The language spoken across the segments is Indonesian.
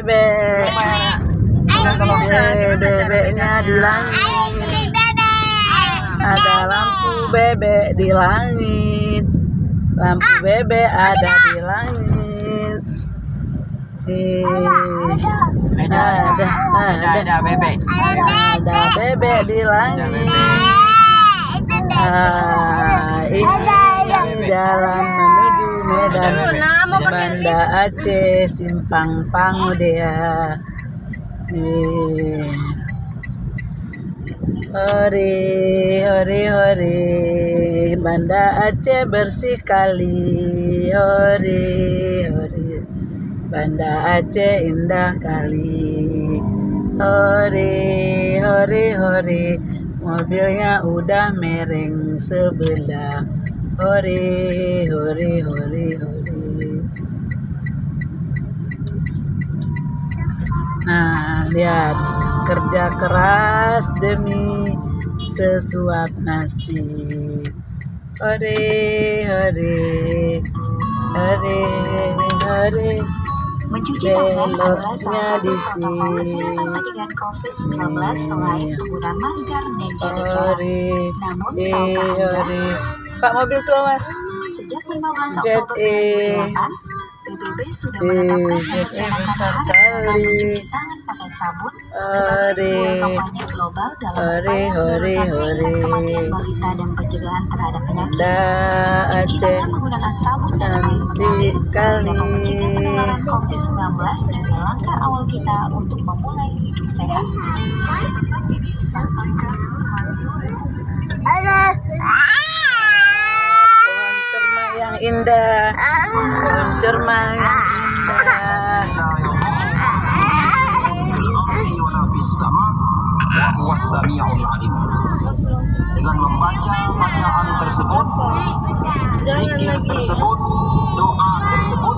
bebek, bebeknya di langit. Ada lampu bebek di langit. Lampu bebek ada di langit. Ada bebek. Ada bebek di langit. Ini jalan menuju Medan, Banda Aceh, Simpang Pangudea. Hore, hore, hore, Banda Aceh bersih kali. Hore, hore, Banda Aceh indah kali. Hore, hore, hore, mobilnya udah mereng sebelah. Hore, hore, hore, hore. Nah, lihat, kerja keras demi sesuap nasi. Hore, hore, hore, hore. Beloknya di sini. Hore, hore. Pak, mobil tuh awas. ZE. Besar kali. Hore, hore, hore, hore. Banda Aceh cantik kali. Langkah awal kita untuk memulai hidup sehat. Pohon cerma yang indah, pohon cerma yang indah. Dengan membaca bacaan tersebut, zikir tersebut, doa tersebut,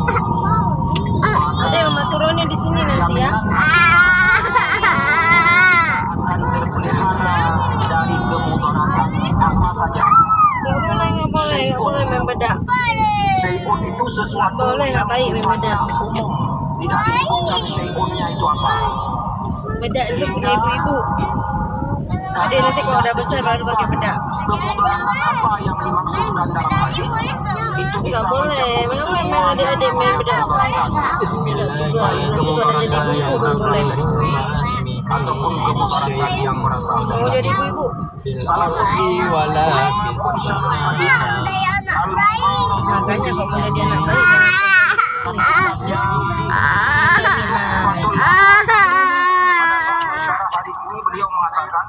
ada yang maturoni di sini nanti ya. akan terpelihara dari kemudaratan apa saja. Nggak boleh membedak. Syai'un itu sesuatu Nggak baik membedak. umum. Tidak disebutkan syai'unnya itu apa. Bedak itu punya ibu-ibu. Ada nanti kalau udah besar baru pakai bedak. Kemudaratan apa yang dimaksudkan dalam hadis? Itu Nggak boleh. Memang main adik-adik main bedak. Bismillahirrahmanirrahim. Nanti kalau udah jadi ibu-ibu baru boleh. Ataupun kemudaratan yang berasal Mau dari jadi ibu-ibu. salah satu Makanya kalau mau jadi anak baik. hadis ini beliau mengatakan